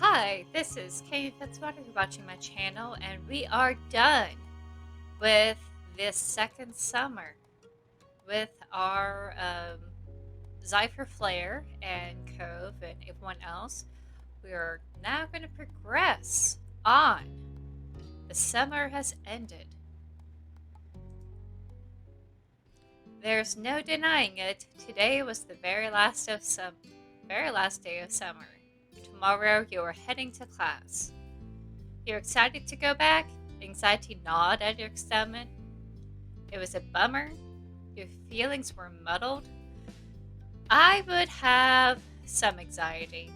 Hi, this is K.N.Fitzwater. You're watching my channel, and we are done with this second summer with our Zypher Flare and Cove and everyone else. We are now going to progress on. The summer has ended. There's no denying it. Today was the very last day of summer. Tomorrow you are heading to class. You're excited to go back? Anxiety gnawed at your stomach. It was a bummer. Your feelings were muddled. I would have some anxiety.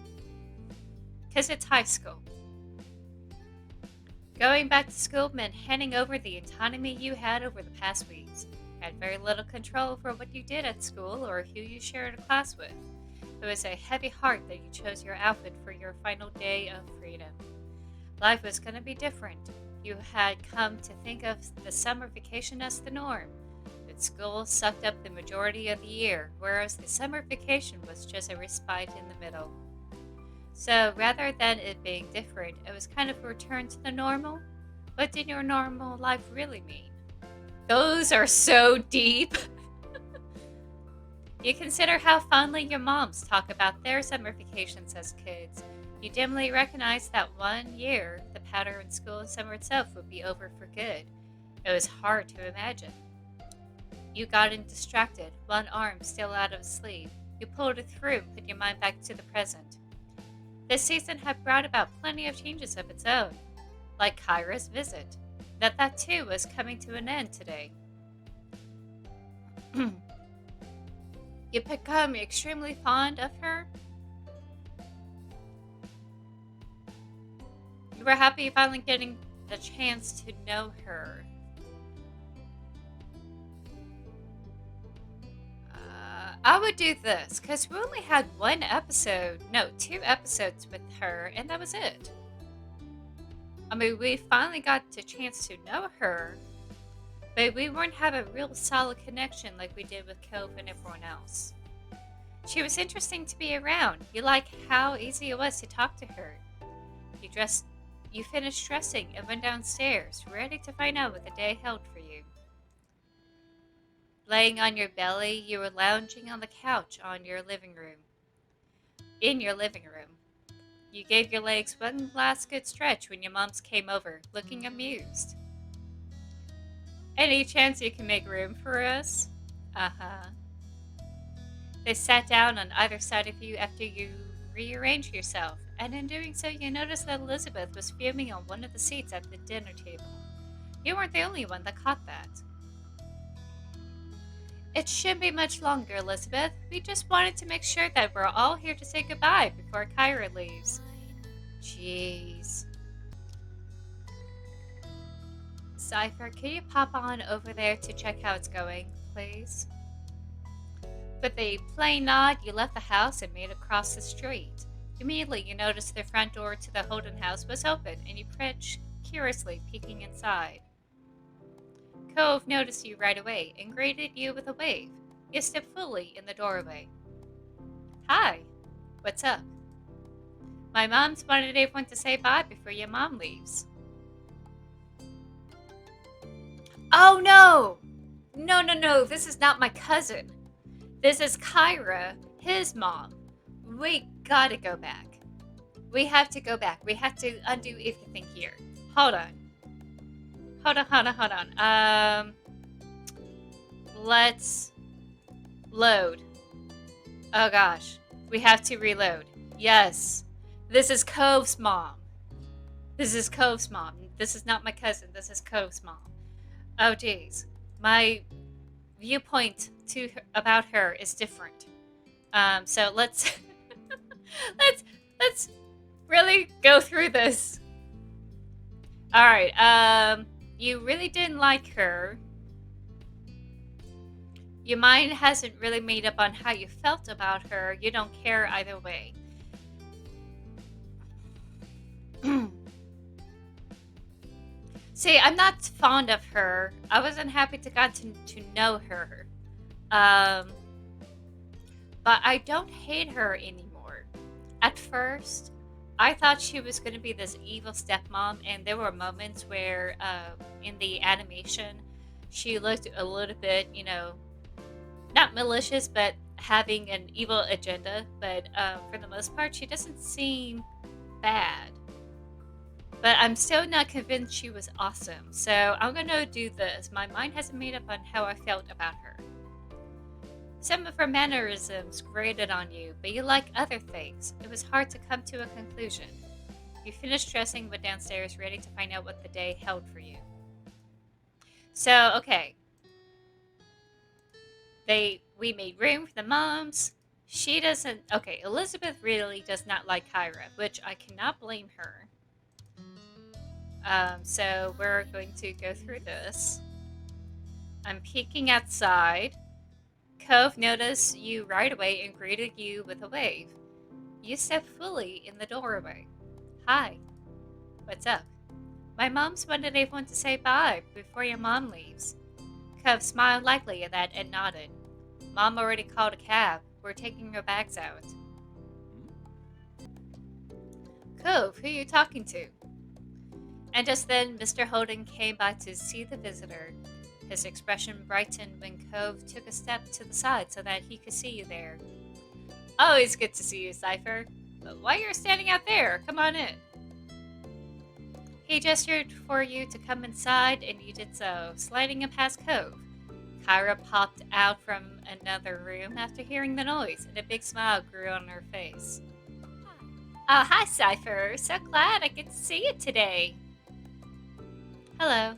Because it's high school. Going back to school meant handing over the autonomy you had over the past weeks. You had very little control over what you did at school or who you shared a class with. It was a heavy heart that you chose your outfit for your final day of freedom. Life was going to be different. You had come to think of the summer vacation as the norm. That school sucked up the majority of the year, whereas the summer vacation was just a respite in the middle. So rather than it being different, it was kind of a return to the normal. What did your normal life really mean? Those are so deep. You consider how fondly your moms talk about their summer vacations as kids. You dimly recognize that one year, the pattern in school and summer itself would be over for good. It was hard to imagine. You got distracted, one arm still out of his sleeve. You pulled it through and put your mind back to the present. This season had brought about plenty of changes of its own, like Kyra's visit. That too was coming to an end today. You become extremely fond of her. You were happy finally getting the chance to know her. I would do this, because we only had two episodes with her, and that was it. I mean, we finally got the chance to know her, but we weren't having a real solid connection like we did with Cove and everyone else. She was interesting to be around. You liked how easy it was to talk to her. You finished dressing and went downstairs, ready to find out what the day held for you. Laying on your belly, you were lounging on the couch in your living room. You gave your legs one last good stretch when your moms came over, looking amused. Any chance you can make room for us? Uh-huh. They sat down on either side of you after you rearranged yourself, and in doing so you noticed that Elizabeth was fuming on one of the seats at the dinner table. You weren't the only one that caught that. It shouldn't be much longer, Elizabeth. We just wanted to make sure that we're all here to say goodbye before Kyra leaves. Jeez. Cypher, can you pop on over there to check how it's going, please? With a plain nod, you left the house and made across the street. Immediately, you noticed the front door to the Holden house was open, and you approached, curiously peeking inside. Cove noticed you right away and greeted you with a wave. You stepped fully in the doorway. Hi, what's up? My mom's wanted everyone to say bye before your mom leaves. Oh no! No, this is not my cousin. This is Kyra, his mom. We gotta go back. We have to go back. We have to undo everything here. Hold on. Let's load. Oh gosh. We have to reload. Yes. This is Cove's mom. This is not my cousin. This is Cove's mom. Oh geez. My viewpoint about her is different. So let's let's really go through this. All right. You really didn't like her. Your mind hasn't really made up on how you felt about her. You don't care either way. See, I'm not fond of her. I wasn't happy to get to know her. But I don't hate her anymore. At first, I thought she was going to be this evil stepmom, and there were moments where, in the animation, she looked a little bit, not malicious, but having an evil agenda. But for the most part, she doesn't seem bad. But I'm still not convinced she was awesome. So I'm going to do this. My mind hasn't made up on how I felt about her. Some of her mannerisms grated on you, but you like other things. It was hard to come to a conclusion. You finished dressing, went downstairs, ready to find out what the day held for you. So, okay, we made room for the moms. She doesn't. Okay, Elizabeth really does not like Kyra, which I cannot blame her. So we're going to go through this. I'm peeking outside. Cove noticed you right away and greeted you with a wave. You stepped fully in the doorway. Hi, what's up? My mom's wanted everyone to say bye before your mom leaves. Cove smiled lightly at that and nodded. Mom already called a cab. We're taking your bags out. Cove, who are you talking to? And just then, Mr. Holden came by to see the visitor. His expression brightened when Cove took a step to the side so that he could see you there. Always good to see you, Cypher. But why you're standing out there? Come on in. He gestured for you to come inside, and you did so, sliding him past Cove. Kyra popped out from another room after hearing the noise, and a big smile grew on her face. Oh, hi, Cypher. So glad I get to see you today. Hello.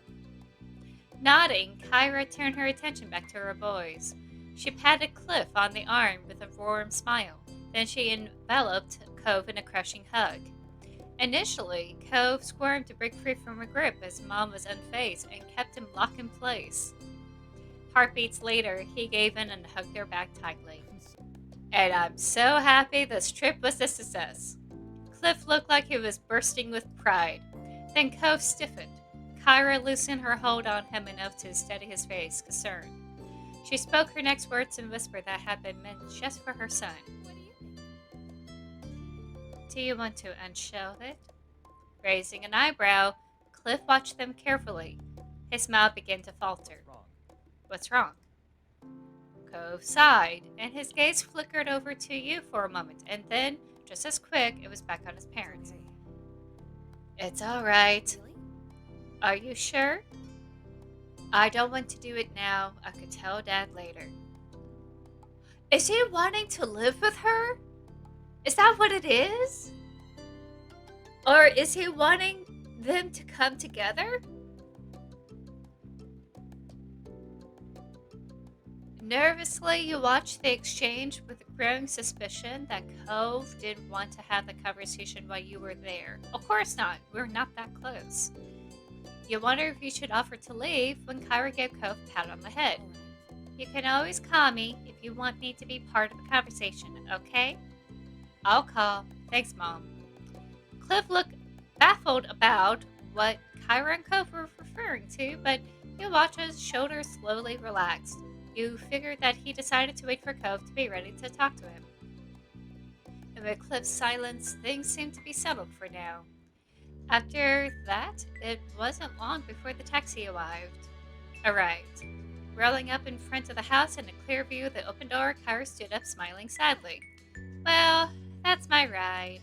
Nodding, Kyra turned her attention back to her boys. She patted Cliff on the arm with a warm smile. Then she enveloped Cove in a crushing hug. Initially, Cove squirmed to break free from her grip as Mom was unfazed and kept him locked in place. Heartbeats later, he gave in and hugged her back tightly. And I'm so happy this trip was a success. Cliff looked like he was bursting with pride. Then Cove stiffened. Kyra loosened her hold on him enough to steady his face, concerned. She spoke her next words in a whisper that had been meant just for her son. Do you want to unshelve it? Raising an eyebrow, Cliff watched them carefully. His smile began to falter. What's wrong? Cove sighed, and his gaze flickered over to you for a moment, and then, just as quick, it was back on his parents. It's all right. Are you sure? I don't want to do it now. I could tell Dad later. Is he wanting to live with her? Is that what it is? Or is he wanting them to come together? Nervously, you watched the exchange with a growing suspicion that Cove didn't want to have the conversation while you were there. Of course not. We're not that close. You wonder if you should offer to leave when Kyra gave Cove a pat on the head. You can always call me if you want me to be part of the conversation, okay? I'll call. Thanks, Mom. Cliff looked baffled about what Kyra and Cove were referring to, but you watched his shoulders slowly relax. You figured that he decided to wait for Cove to be ready to talk to him. And with Cliff's silence, things seemed to be settled for now. After that, it wasn't long before the taxi arrived. Rolling up in front of the house in a clear view of the open door, Kyra stood up, smiling sadly. Well, that's my ride.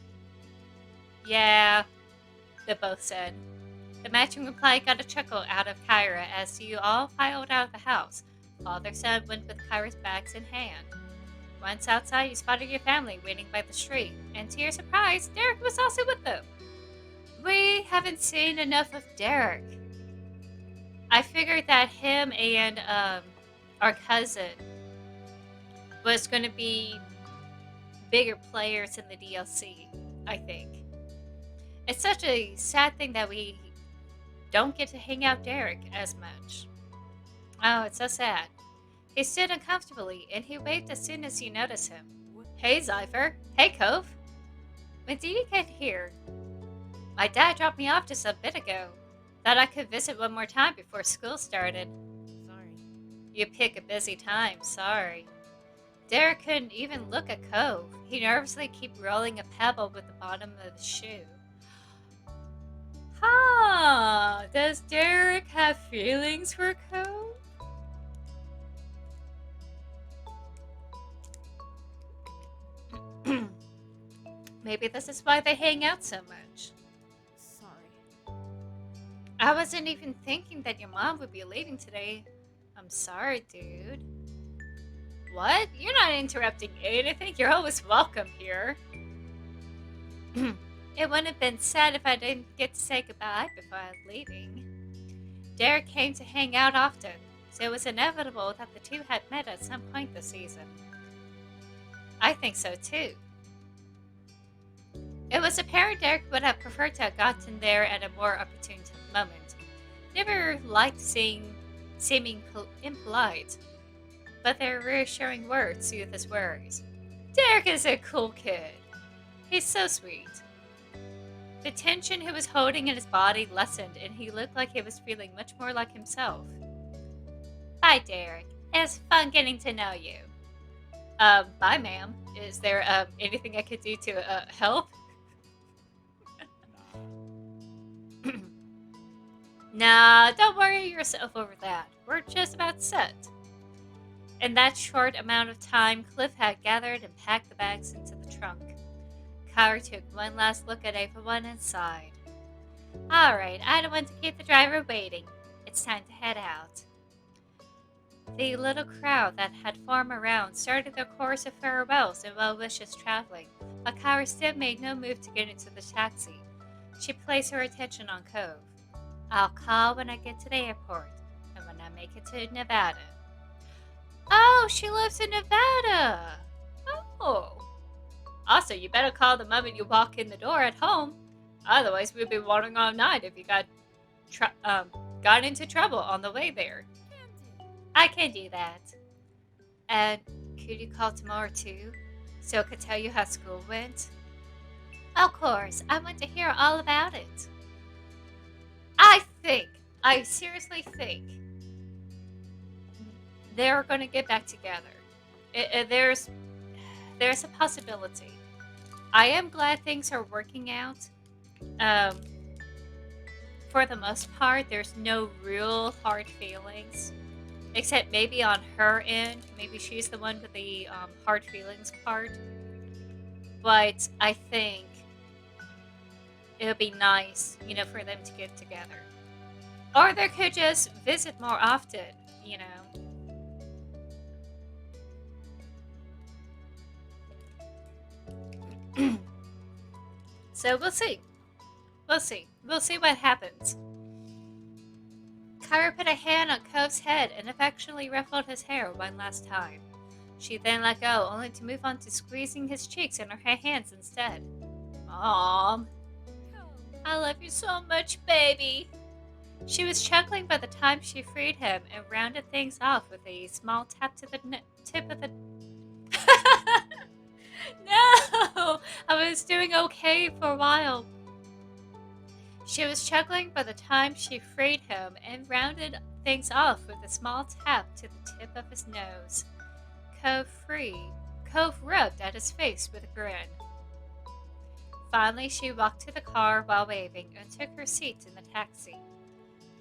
Yeah, they both said. The matching reply got a chuckle out of Kyra as you all filed out of the house. Father-son went with Kyra's bags in hand. Once outside, you spotted your family waiting by the street, and to your surprise, Derek was also with them. We haven't seen enough of Derek. I figured that him and our cousin was going to be bigger players in the DLC, I think. It's such a sad thing that we don't get to hang out Derek as much. Oh, it's so sad. He stood uncomfortably, and he waved as soon as you noticed him. Hey, Zypher. Hey, Cove. When did you get here? My dad dropped me off just a bit ago. Thought I could visit one more time before school started. Sorry. You pick a busy time, sorry. Derek couldn't even look at Cove. He nervously kept rolling a pebble with the bottom of his shoe. Huh, does Derek have feelings for Cove? Maybe this is why they hang out so much. Sorry. I wasn't even thinking that your mom would be leaving today. I'm sorry, dude. What? You're not interrupting anything. You're always welcome here. It wouldn't have been sad if I didn't get to say goodbye before I was leaving. Derek came to hang out often, so it was inevitable that the two had met at some point this season. I think so too. It was apparent Derek would have preferred to have gotten there at a more opportune moment. Never liked seeming impolite, but their reassuring words soothed his worries. Derek is a cool kid. He's so sweet. The tension he was holding in his body lessened, and he looked like he was feeling much more like himself. Bye, Derek. It was fun getting to know you. Bye, ma'am. Is there anything I could do to help? Nah, don't worry yourself over that. We're just about set. In that short amount of time, Cliff had gathered and packed the bags into the trunk. Kyra took one last look at everyone and sighed. Alright, I don't want to keep the driver waiting. It's time to head out. The little crowd that had formed around started their chorus of farewells and well wishes traveling, but Kyra still made no move to get into the taxi. She placed her attention on Cove. I'll call when I get to the airport, and when I make it to Nevada. Oh, she lives in Nevada! Oh. Also, you better call the moment you walk in the door at home. Otherwise, we'll be wandering all night if you got into trouble on the way there. I can do that. And could you call tomorrow too, so I could tell you how school went? Of course, I want to hear all about it. I seriously think they're going to get back together. There's a possibility. I am glad things are working out. Um, for the most part, there's no real hard feelings, except maybe on her end. Maybe she's the one with the hard feelings part. But I think it would be nice, for them to get together. Or they could just visit more often, you know. So we'll see. We'll see. We'll see what happens. Kyra put a hand on Cove's head and affectionately ruffled his hair one last time. She then let go, only to move on to squeezing his cheeks in her hands instead. Mom, I love you so much, baby. She was chuckling by the time she freed him and rounded things off with a small tap to the tip of the... No! I was doing okay for a while. She was chuckling by the time she freed him and rounded things off with a small tap to the tip of his nose. Cove rubbed at his face with a grin. Finally, she walked to the car while waving and took her seat in the taxi.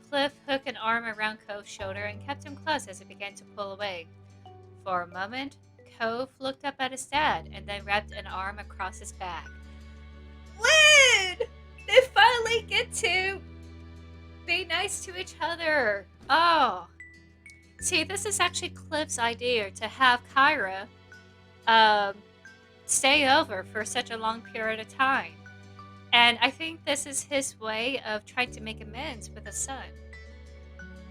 Cliff hooked an arm around Cove's shoulder and kept him close as he began to pull away. For a moment, Cove looked up at his dad and then wrapped an arm across his back. Lynn! They finally get to be nice to each other. Oh. See, this is actually Cliff's idea to have Kyra stay over for such a long period of time. And I think this is his way of trying to make amends with his son.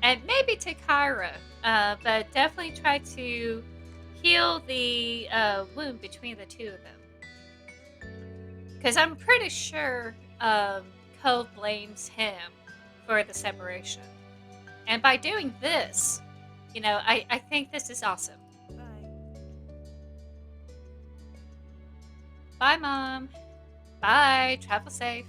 And maybe to Kyra, but definitely try to heal the wound between the two of them. Because I'm pretty sure Cove blames him for the separation. And by doing this, I think this is awesome. Bye, Mom. Bye. Travel safe.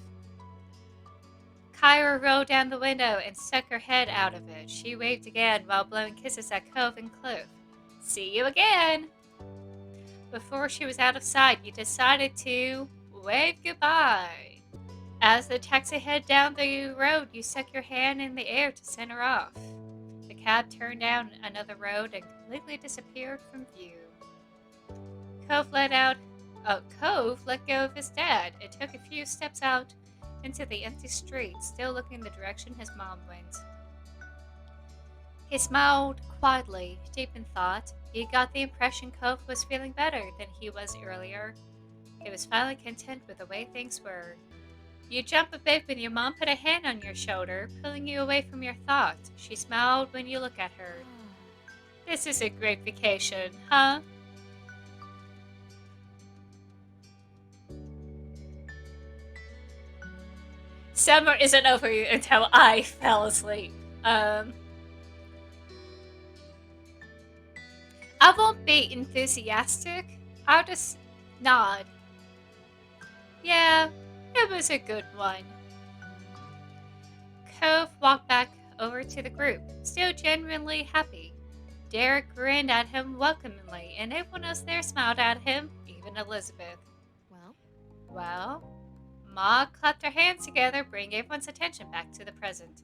Kyra rolled down the window and stuck her head out of it. She waved again while blowing kisses at Cove and Cliff. See you again. Before she was out of sight, you decided to wave goodbye. As the taxi headed down the road, you stuck your hand in the air to send her off. The cab turned down another road and completely disappeared from view. Cove let out. Cove let go of his dad and took a few steps out into the empty street, still looking the direction his mom went. He smiled quietly, deep in thought. He got the impression Cove was feeling better than he was earlier. He was finally content with the way things were. You jump a bit when your mom put a hand on your shoulder, pulling you away from your thoughts. She smiled when you look at her. This is a great vacation, huh? Summer isn't over until I fell asleep. Um, I won't be enthusiastic. I'll just nod. Yeah, it was a good one. Cove walked back over to the group, still genuinely happy. Derek grinned at him welcomingly, and everyone else there smiled at him, even Elizabeth. Well, Well, Ma clapped her hands together, bringing everyone's attention back to the present.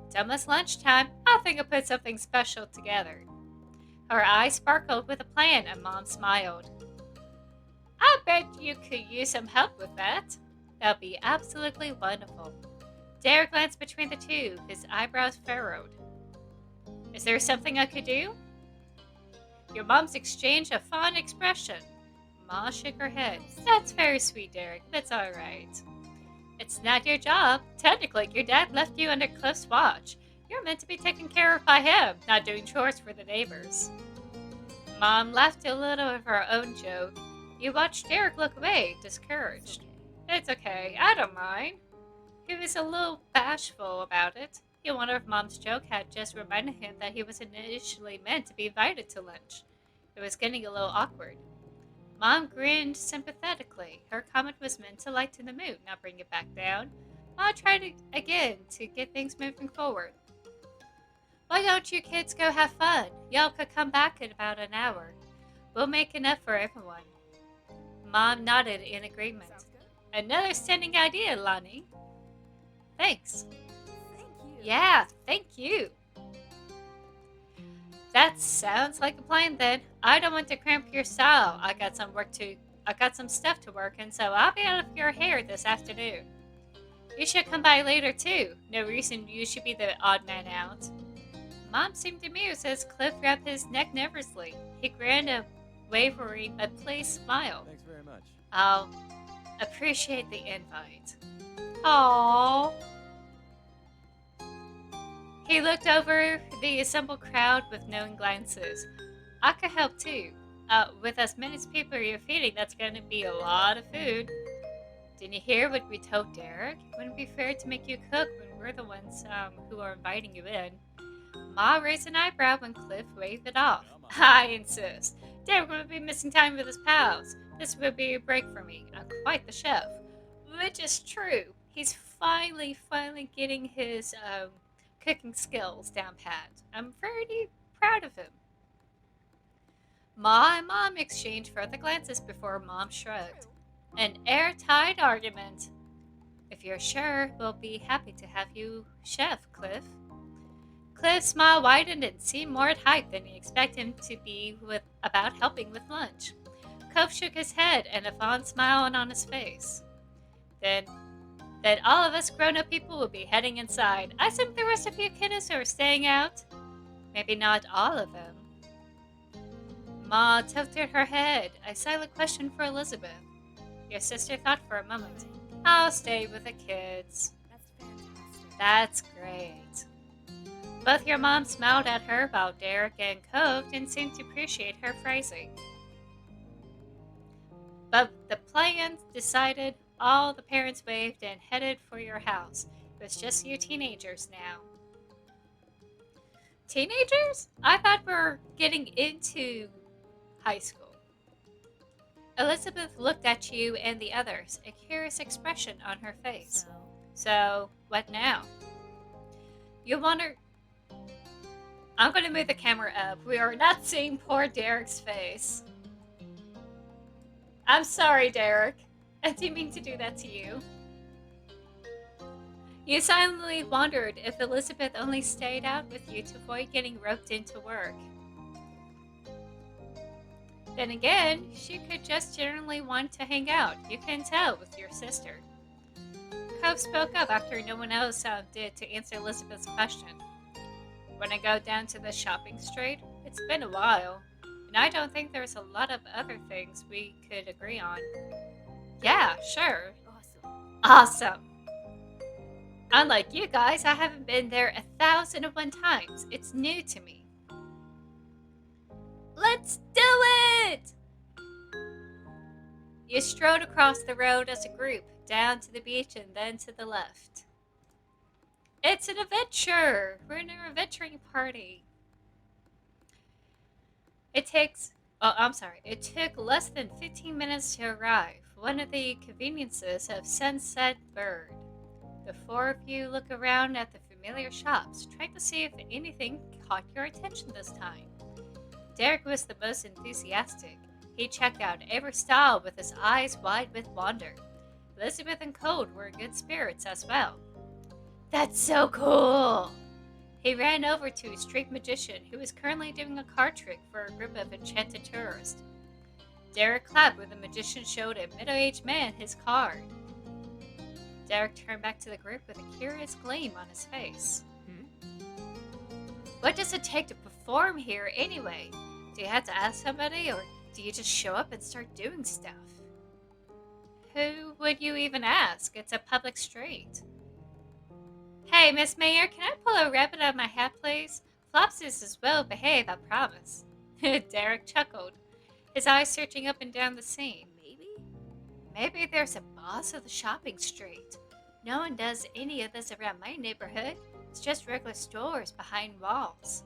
It's almost lunchtime. I think I'll put something special together. Her eyes sparkled with a plan, and Mom smiled. I bet you could use some help with that. That'll be absolutely wonderful. Derek glanced between the two, his eyebrows furrowed. Is there something I could do? Your mom's exchanged a fond expression. Ma shook her head. That's very sweet, Derek. That's all right. It's not your job. Technically, your dad left you under close watch. You're meant to be taken care of by him, not doing chores for the neighbors. Mom laughed a little at her own joke. You watched Derek look away, discouraged. It's okay. I don't mind. He was a little bashful about it. He wondered if Mom's joke had just reminded him that he was initially meant to be invited to lunch. It was getting a little awkward. Mom grinned sympathetically. Her comment was meant to lighten the mood, not bring it back down. Mom tried again to get things moving forward. Why don't you kids go have fun? Y'all could come back in about an hour. We'll make enough for everyone. Mom nodded in agreement. sounds good. Another stunning idea, Lonnie. Thanks. Thank you. Yeah, thank you. That sounds like a plan then. I don't want to cramp your style. I got some stuff to work and so I'll be out of your hair this afternoon. You should come by later too. No reason you should be the odd man out. Mom seemed amused as Cliff wrapped his neck nervously. He grinned a wavering but pleased smile. Thanks very much. I'll appreciate the invite. Aww. He looked over the assembled crowd with knowing glances. I could help too. With as many people you're feeding, that's going to be a lot of food. Didn't you hear what we told Derek? Wouldn't be fair to make you cook when we're the ones who are inviting you in. Ma raised an eyebrow when Cliff waved it off. I insist. Derek will be missing time with his pals. This will be a break for me. I'm quite the chef. Which is true. He's finally getting his cooking skills down pat. I'm pretty proud of him. Ma and Mom exchanged further glances before Mom shrugged. An airtight argument. If you're sure, we'll be happy to have you chef, Cliff. Cliff's smile widened and seemed more hyped than he expected him to be about helping with lunch. Cove shook his head and a fond smile on his face. Then all of us grown-up people will be heading inside. I assume the rest of you kiddos are staying out. Maybe not all of them. Ma tilted her head, a silent question for Elizabeth. Your sister thought for a moment. I'll stay with the kids. That's fantastic. That's great. Both your moms smiled at her while Derek and Cove didn't seem to appreciate her phrasing. But the plan decided, all the parents waved and headed for your house. It was just you teenagers now. Teenagers? I thought we were getting into high school. Elizabeth looked at you and the others, a curious expression on her face. So, what now? You wonder... I'm going to move the camera up. We are not seeing poor Derek's face. I'm sorry, Derek. I didn't mean to do that to you. You silently wondered if Elizabeth only stayed out with you to avoid getting roped into work. Then again, she could just generally want to hang out. You can tell with your sister. Cove spoke up after no one else did to answer Elizabeth's question. When I go down to the shopping street, it's been a while, and I don't think there's a lot of other things we could agree on. Yeah, sure. Awesome. Awesome. Unlike you guys, I haven't been there 1,001 times. It's new to me. Let's do it! You strode across the road as a group, down to the beach and then to the left. It's an adventure! We're in an adventuring party. It took less than 15 minutes to arrive. One of the conveniences of Sunset Bird. The four of you look around at the familiar shops, trying to see if anything caught your attention this time. Derek was the most enthusiastic. He checked out every stall with his eyes wide with wonder. Elizabeth and Cold were in good spirits as well. That's so cool! He ran over to a street magician who was currently doing a card trick for a group of enchanted tourists. Derek clapped when the magician showed a middle-aged man his card. Derek turned back to the group with a curious gleam on his face. What does it take to perform here anyway? Do you have to ask somebody, or do you just show up and start doing stuff? Who would you even ask? It's a public street. Hey, Miss Mayor, can I pull a rabbit out of my hat, please? Flopsy is well behaved, I promise. Derek chuckled, his eyes searching up and down the scene. Maybe there's a boss of the shopping street. No one does any of this around my neighborhood. It's just regular stores behind walls.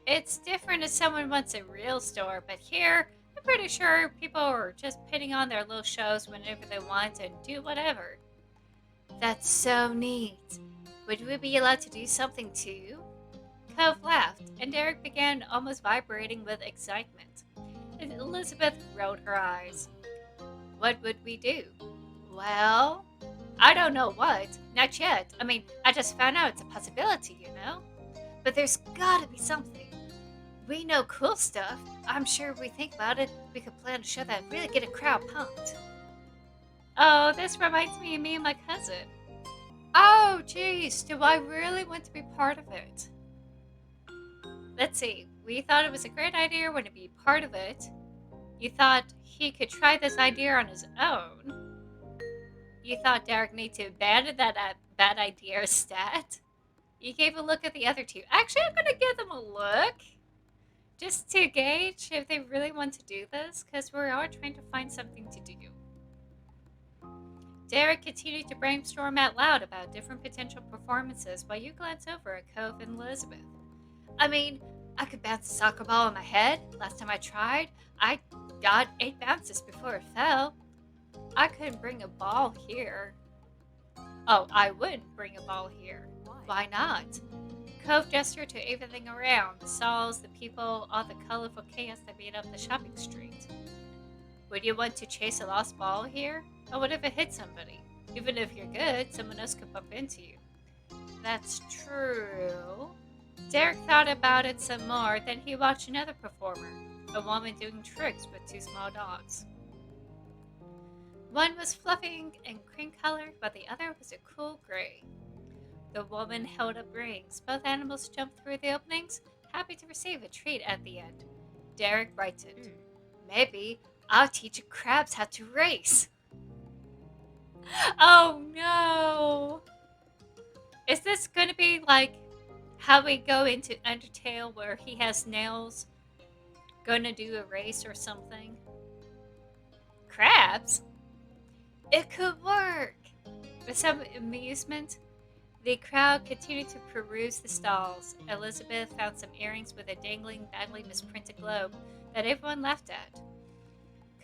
It's different if someone wants a real store, but here, I'm pretty sure people are just putting on their little shows whenever they want and do whatever. That's so neat. Would we be allowed to do something too? Cove laughed, and Derek began almost vibrating with excitement. Elizabeth rolled her eyes. What would we do? Well, I don't know what. Not yet. I mean, I just found out it's a possibility, you know? But there's gotta be something. We know cool stuff. I'm sure if we think about it, we could plan a show that really get a crowd pumped. Oh, this reminds me of me and my cousin. Oh, geez, do I really want to be part of it? Let's see. We thought it was a great idea when to be part of it. You thought he could try this idea on his own. You thought Derek needed to abandon that bad idea stat. You gave a look at the other two. Actually, I'm going to give them a look. Just to gauge if they really want to do this, because we're all trying to find something to do. Derek continued to brainstorm out loud about different potential performances while you glance over at Cove and Elizabeth. I mean, I could bounce a soccer ball on my head. Last time I tried, I got 8 bounces before it fell. I couldn't bring a ball here. Oh, I would bring a ball here. Why not? Cove gestured to everything around, the stalls, the people, all the colorful chaos that made up the shopping street. Would you want to chase a lost ball here? Or what if it hit somebody? Even if you're good, someone else could bump into you. That's true. Derek thought about it some more, then he watched another performer, a woman doing tricks with 2 small dogs. One was fluffy and cream-colored, while the other was a cool gray. The woman held up rings. Both animals jumped through the openings, happy to receive a treat at the end. Derek brightened. Maybe I'll teach crabs how to race. Oh no! Is this going to be like how we go into Undertale where he has nails? Gonna do a race or something? Crabs? It could work! With some amusement, the crowd continued to peruse the stalls. Elizabeth found some earrings with a dangling, badly misprinted globe that everyone laughed at.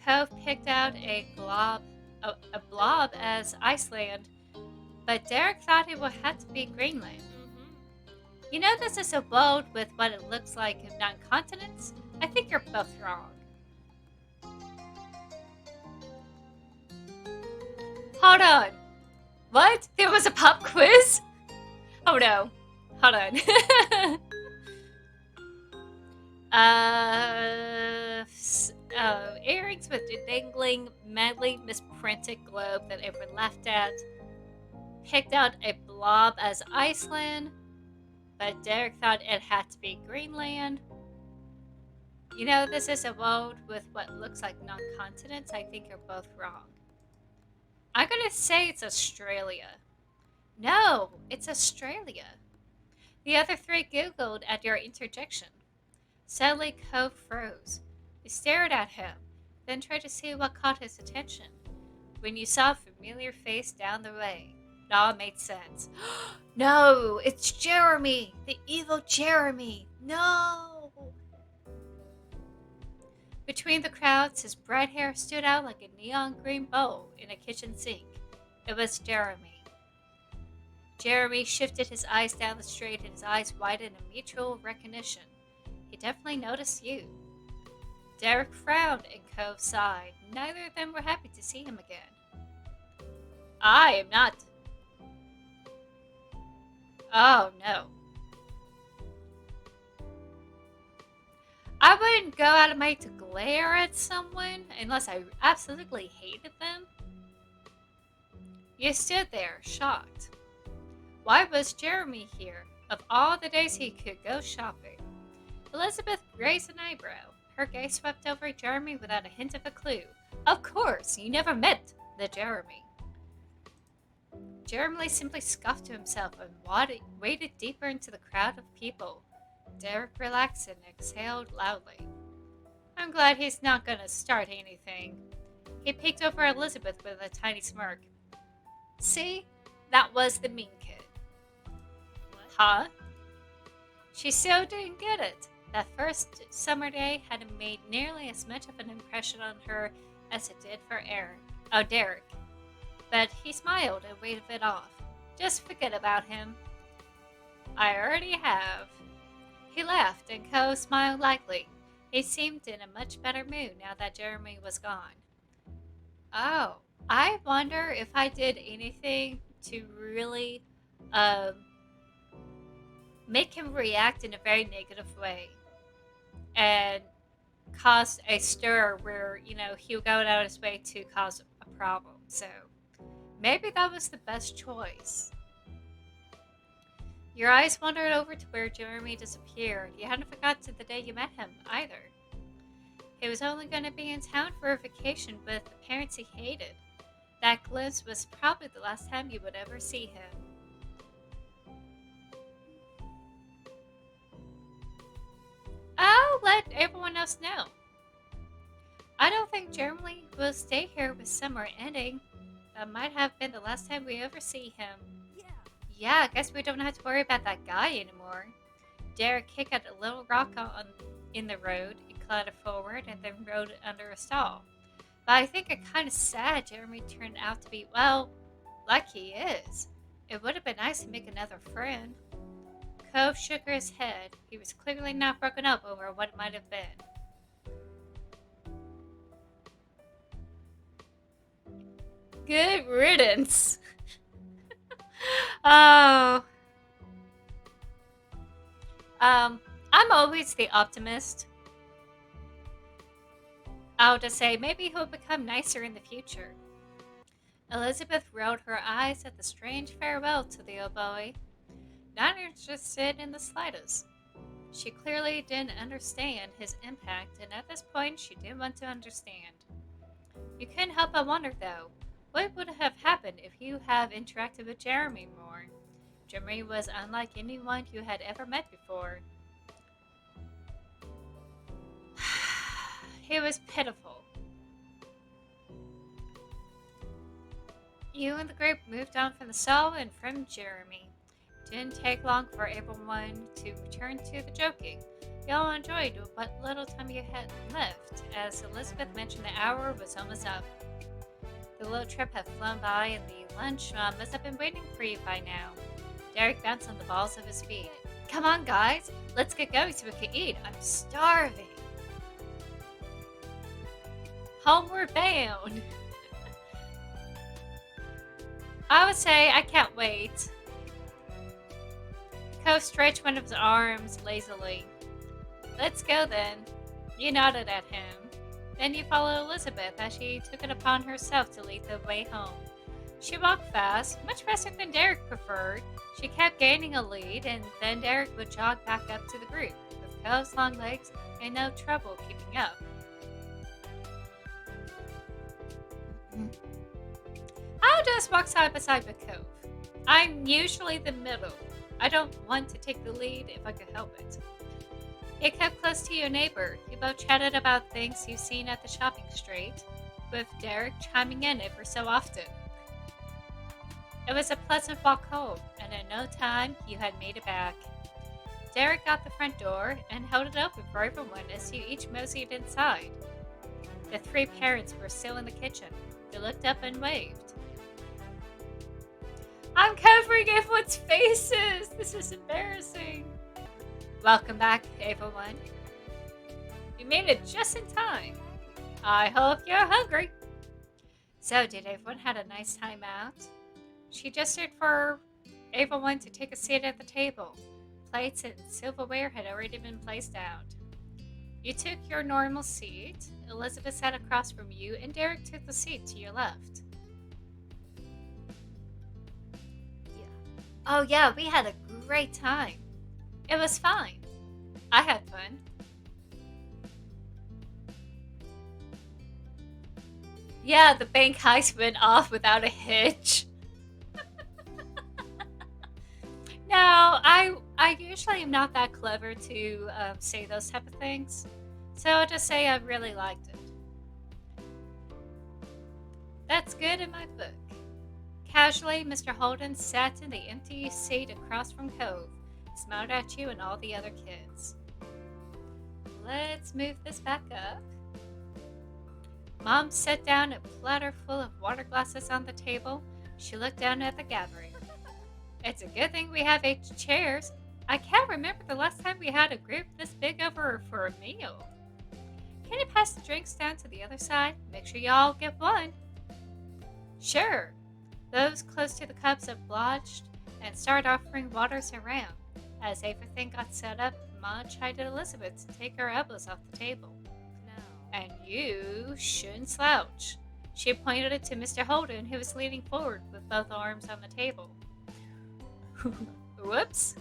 Cove picked out a blob as Iceland, but Derek thought it would have to be Greenland. You know this is so bold with what it looks like of 9 continents? I think you're both wrong. hold on. What? There was a pop quiz? Oh no. Hold on. Earrings with a dangling, madly misprinted globe that everyone laughed at. Picked out a blob as Iceland, but Derek thought it had to be Greenland. You know, this is a world with what looks like non-continents. I think you're both wrong. I'm gonna say it's Australia. No, it's Australia. The other three Googled at your interjection. Suddenly, Cove froze. You stared at him, then tried to see what caught his attention. When you saw a familiar face down the way, it all made sense. No, it's Jeremy! The evil Jeremy! No! Between the crowds, his bright hair stood out like a neon green bowl in a kitchen sink. It was Jeremy. Jeremy shifted his eyes down the street and his eyes widened in mutual recognition. He definitely noticed you. Derek frowned and Cove sighed. Neither of them were happy to see him again. I am not. Oh no. I wouldn't go out of my way to glare at someone unless I absolutely hated them. You stood there, shocked. Why was Jeremy here? Of all the days he could go shopping. Elizabeth raised an eyebrow. Her gaze swept over Jeremy without a hint of a clue. Of course, you never met the Jeremy. Jeremy simply scoffed to himself and waded deeper into the crowd of people. Derek relaxed and exhaled loudly. I'm glad he's not gonna start anything. He peeked over at Elizabeth with a tiny smirk. See? That was the mean kid. What? Huh? She still didn't get it. That first summer day hadn't made nearly as much of an impression on her as it did for Derek. But he smiled and waved it off. Just forget about him. I already have. He laughed and Cove smiled lightly. He seemed in a much better mood now that Jeremy was gone. Oh, I wonder if I did anything to really make him react in a very negative way and cause a stir where, he'll go out of his way to cause a problem. So maybe that was the best choice. Your eyes wandered over to where Jeremy disappeared. You hadn't forgotten the day you met him, either. He was only going to be in town for a vacation with the parents he hated. That glimpse was probably the last time you would ever see him. I'll let everyone else know. I don't think Jeremy will stay here with summer ending. That might have been the last time we ever see him. Yeah, I guess we don't have to worry about that guy anymore. Derek kicked at a little rock in the road. He clattered forward and then rode under a stall. But I think it's kind of sad Jeremy turned out to be, well, like he is. It would have been nice to make another friend. Cove shook his head. He was clearly not broken up over what it might have been. Good riddance. Oh. I'm always the optimist. I'll just say maybe he'll become nicer in the future. Elizabeth rolled her eyes at the strange farewell to the old boy, not interested in the slightest. She clearly didn't understand his impact, and at this point she didn't want to understand. You couldn't help but wonder, though, what would have happened if you had interacted with Jeremy more? Jeremy was unlike anyone you had ever met before. He was pitiful. You and the group moved on from the stall and from Jeremy. It didn't take long for everyone to return to the joking. You all enjoyed what little time you had left, as Elizabeth mentioned the hour was almost up. The little trip had flown by and the lunch must have been waiting for you by now. Derek bounced on the balls of his feet. Come on, guys, let's get going so we can eat. I'm starving. Homeward bound. I would say I can't wait. Cove stretched one of his arms lazily. Let's go then. You nodded at him. Then you followed Elizabeth as she took it upon herself to lead the way home. She walked fast, much faster than Derek preferred. She kept gaining a lead, and then Derek would jog back up to the group, with Cove's long legs and no trouble keeping up. I'll just walk side by side with Cove. I'm usually the middle. I don't want to take the lead if I could help it. You kept close to your neighbor. You both chatted about things you've seen at the shopping street, with Derek chiming in every so often. It was a pleasant walk home, and in no time you had made it back. Derek got the front door and held it open for everyone as you each moseyed inside. The three parents were still in the kitchen. They looked up and waved. I'm covering everyone's faces! This is embarrassing. Welcome back, everyone. You made it just in time. I hope you're hungry. So, did everyone have a nice time out? She gestured for everyone to take a seat at the table. Plates and silverware had already been placed out. You took your normal seat. Elizabeth sat across from you, and Derek took the seat to your left. Oh, yeah, we had a great time. It was fine. I had fun. Yeah, the bank heist went off without a hitch. No, I usually am not that clever to say those type of things. So I'll just say I really liked it. That's good in my book. Casually, Mr. Holden sat in the empty seat across from Cove, smiled at you and all the other kids. Let's move this back up. Mom set down a platter full of water glasses on the table. She looked down at the gathering. It's a good thing we have 8 chairs. I can't remember the last time we had a group this big over for a meal. Can you pass the drinks down to the other side? Make sure y'all get one. Sure. Those close to the cups obliged and started offering waters around. As everything got set up, Ma chided Elizabeth to take her elbows off the table. No. And you shouldn't slouch. She pointed it to Mr. Holden, who was leaning forward with both arms on the table. Whoops.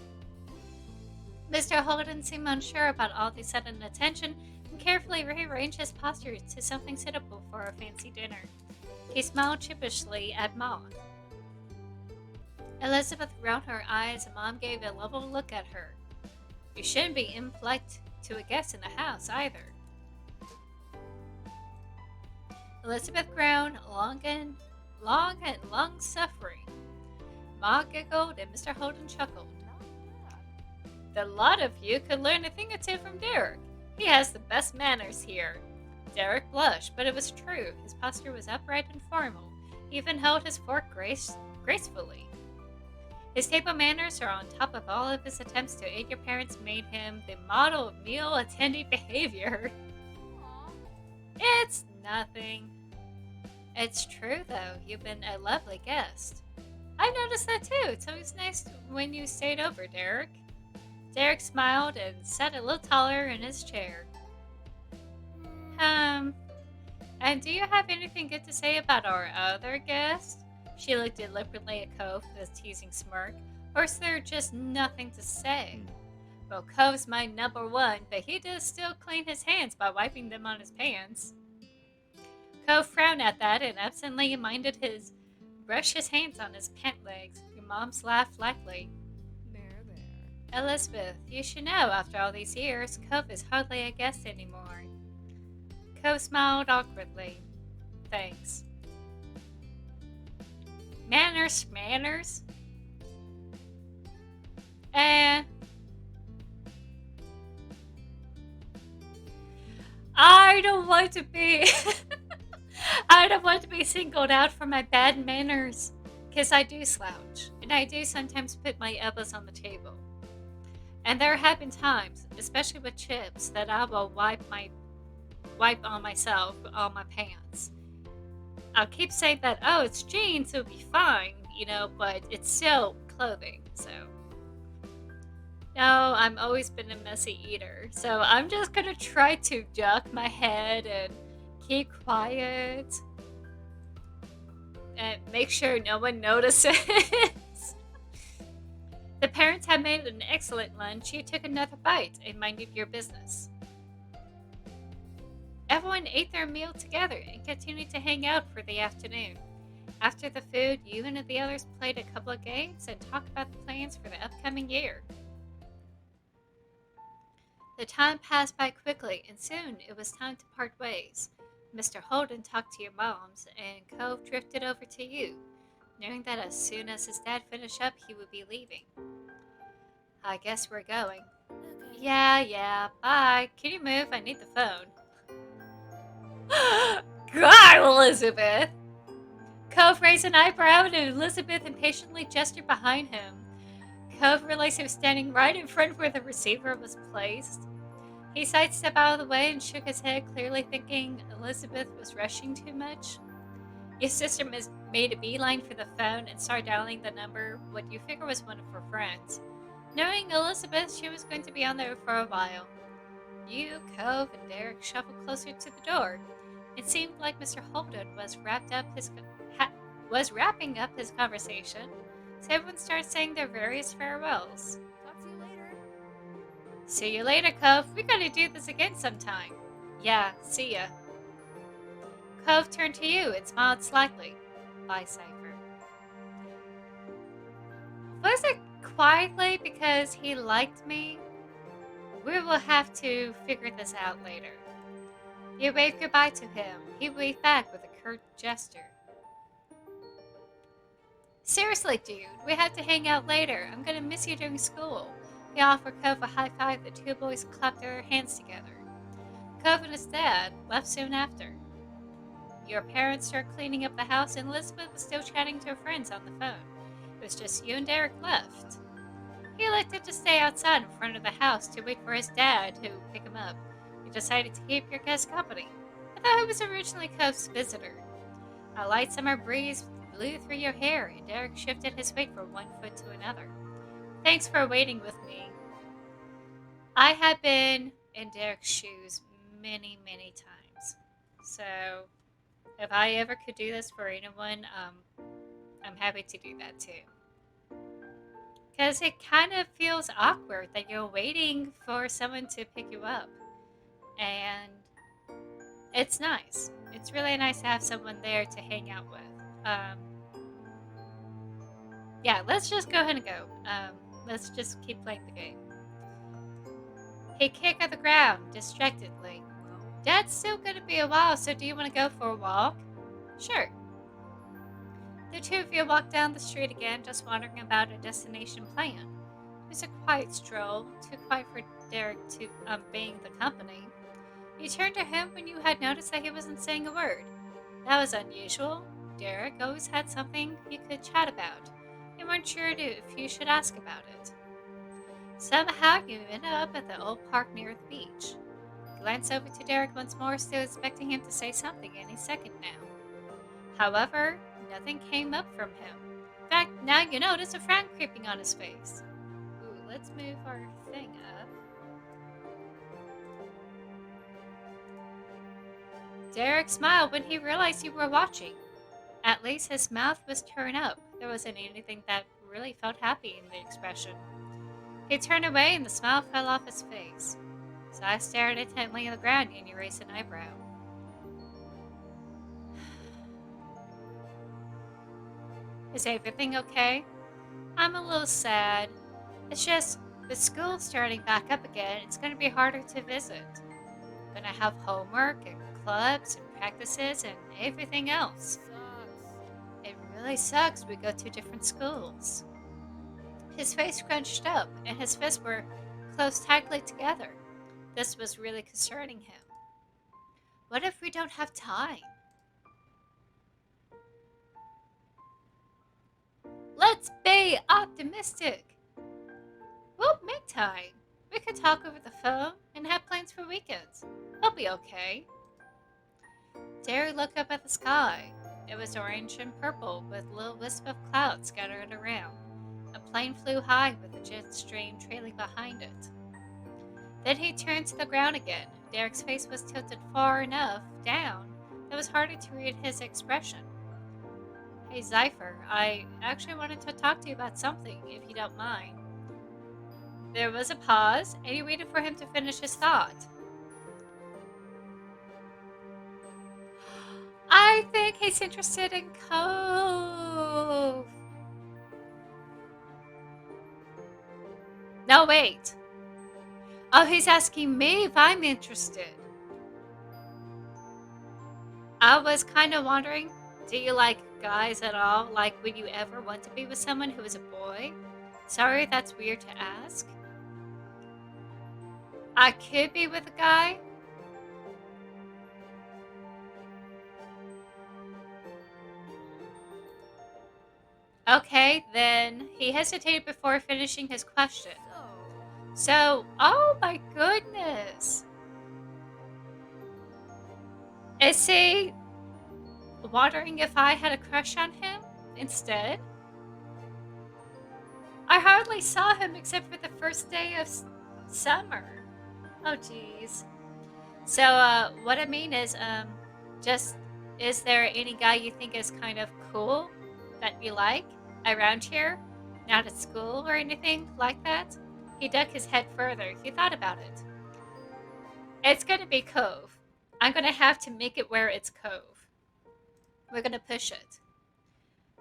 Mr. Holden seemed unsure about all the sudden attention and carefully rearranged his posture to something suitable for a fancy dinner. He smiled sheepishly at Ma. Elizabeth rolled her eyes and Mom gave a level look at her. You shouldn't be impolite to a guest in the house either. Elizabeth groaned, long and long-suffering. Ma giggled and Mr. Holden chuckled. The lot of you could learn a thing or two from Derek. He has the best manners here. Derek blushed, but it was true. His posture was upright and formal. He even held his fork gracefully. His table manners are on top of all of his attempts to aid your parents made him the model of meal attending behavior. It's nothing. It's true, though. You've been a lovely guest. I noticed that, too. It's always nice when you stayed over, Derek. Derek smiled and sat a little taller in his chair. And do you have anything good to say about our other guest? She looked deliberately at Cove with a teasing smirk. Or is there just nothing to say? Well, Cove's my number one, but he does still clean his hands by wiping them on his pants. Cove frowned at that and absently minded his brush his hands on his pant legs. Your mom's laughed lightly. There. Elizabeth, you should know after all these years, Cove is hardly a guest anymore. Cove smiled awkwardly. Thanks. Manners? I don't want to be I don't want to be singled out for my bad manners, because I do slouch, and I do sometimes put my elbows on the table. And there have been times, especially with chips, that I will wipe on myself on my pants. I'll keep saying that, oh, it's jeans, it'll be fine, but it's still clothing, so. No, I'm always been a messy eater, so I'm just gonna try to duck my head and keep quiet and make sure no one notices. The parents had made an excellent lunch. You took another bite and minded your business. Everyone ate their meal together and continued to hang out for the afternoon. After the food, you and the others played a couple of games and talked about the plans for the upcoming year. The time passed by quickly, and soon it was time to part ways. Mr. Holden talked to your moms, and Cove drifted over to you, knowing that as soon as his dad finished up, he would be leaving. I guess we're going. Okay. Yeah, bye. Can you move? I need the phone. God, Elizabeth! Cove raised an eyebrow, and Elizabeth impatiently gestured behind him. Cove realized he was standing right in front where the receiver was placed. He sidestepped out of the way and shook his head, clearly thinking Elizabeth was rushing too much. His sister made a beeline for the phone and started dialing the number, what you figure was one of her friends. Knowing Elizabeth, she was going to be on there for a while. You, Cove, and Derek shuffled closer to the door. It seemed like Mr. Holden was wrapping up his conversation, so everyone started saying their various farewells. Talk to you later. See you later, Cove. We gotta do this again sometime. Yeah, see ya. Cove turned to you and smiled slightly. Bye, Cypher. Was it quietly because he liked me? We will have to figure this out later. You waved goodbye to him. He waved back with a curt gesture. Seriously, dude, we have to hang out later. I'm gonna miss you during school. He offered Cove a high five. The two boys clapped their hands together. Cove and his dad left soon after. Your parents started cleaning up the house, and Elizabeth was still chatting to her friends on the phone. It was just you and Derek left. He elected to stay outside in front of the house to wait for his dad to pick him up. You decided to keep your guest company. I thought it was originally Cove's visitor. A light summer breeze blew through your hair, and Derek shifted his weight from one foot to another. Thanks for waiting with me. I had been in Derek's shoes many, many times. So, if I ever could do this for anyone, I'm happy to do that too. Because it kind of feels awkward that you're waiting for someone to pick you up. And it's nice. It's really nice to have someone there to hang out with. Yeah, let's just go ahead and go. Let's just keep playing the game. He kicked at the ground distractedly. Dad's still going to be a while, so do you want to go for a walk? Sure. The two of you walked down the street again, just wondering about a destination plan. It was a quiet stroll, too quiet for Derek to being the company. You turned to him when you had noticed that he wasn't saying a word. That was unusual. Derek always had something you could chat about. You weren't sure if you should ask about it. Somehow you ended up at the old park near the beach. Glanced over to Derek once more, still expecting him to say something any second now. However, nothing came up from him. In fact, now you notice a frown creeping on his face. Ooh, let's move our thing up. Derek smiled when he realized you were watching. At least his mouth was turned up. There wasn't anything that really felt happy in the expression. He turned away and the smile fell off his face. So I stared intently at the ground and you raised an eyebrow. Is everything okay? I'm a little sad. It's just, with school starting back up again, it's going to be harder to visit. Gonna have homework and clubs and practices and everything else. Sucks. It really sucks we go to different schools. His face scrunched up and his fists were closed tightly together. This was really concerning him. What if we don't have time? Let's be optimistic. We'll make time. We could talk over the phone and have plans for weekends. It'll be okay. Derry looked up at the sky. It was orange and purple with little wisps of clouds scattered around. A plane flew high with a jet stream trailing behind it. Then he turned to the ground again. Derek's face was tilted far enough down that it was harder to read his expression. Hey, Zypher, I actually wanted to talk to you about something, if you don't mind. There was a pause, and he waited for him to finish his thought. I think he's interested in Cove. No, wait. Oh, he's asking me if I'm interested. I was kind of wondering, do you like guys at all? Like, would you ever want to be with someone who is a boy? Sorry, that's weird to ask. I could be with a guy. Okay, then he hesitated before finishing his question. So, oh my goodness. Is he wondering if I had a crush on him instead? I hardly saw him except for the first day of summer. Oh, jeez. So, what I mean is, just, is there any guy you think is kind of cool that you like around here? Not at school or anything like that? He dug his head further. He thought about it. It's gonna be Cove. I'm gonna have to make it where it's Cove. We're gonna push it.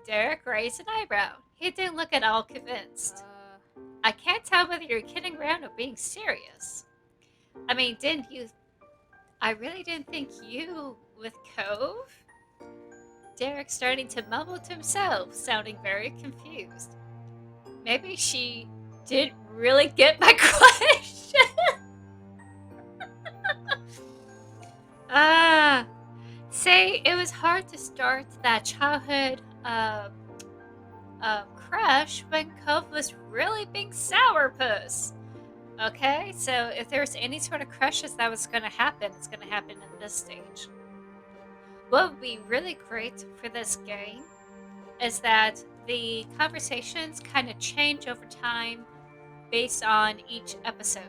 Derek raised an eyebrow. He didn't look at all convinced. I can't tell whether you're kidding around or being serious. I mean, didn't you? I really didn't think you with Cove? Derek starting to mumble to himself, sounding very confused. Maybe she didn't really get my question. Ah, say it was hard to start that childhood crush when Cove was really being sourpuss. Okay, so if there's any sort of crushes that was going to happen, it's going to happen in this stage. What would be really great for this game is that the conversations kind of change over time based on each episode.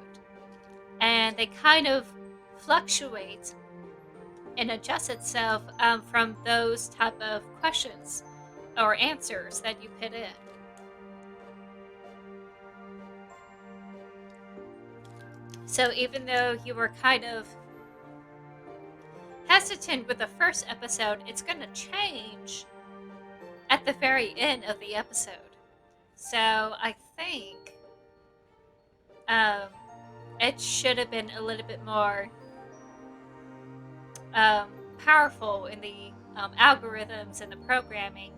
And they kind of fluctuate and adjust itself from those type of questions or answers that you put in. So even though you were kind of hesitant with the first episode, it's going to change at the very end of the episode. So I think it should have been a little bit more powerful in the algorithms and the programming.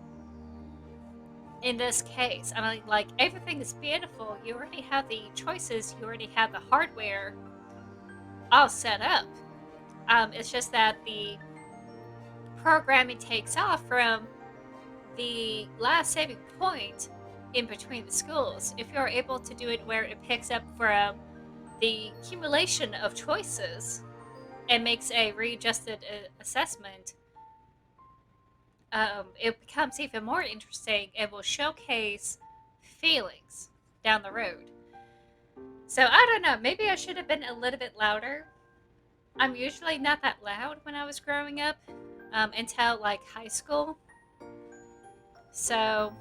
In this case, I mean, like, everything is beautiful. You already have the choices. You already have the hardware all set up. It's just that the programming takes off from the last saving point in between the schools. If you're able to do it where it picks up from the accumulation of choices and makes a readjusted assessment, it becomes even more interesting and will showcase feelings down the road. So I don't know, maybe I should have been a little bit louder. I'm usually not that loud when I was growing up until like high school. So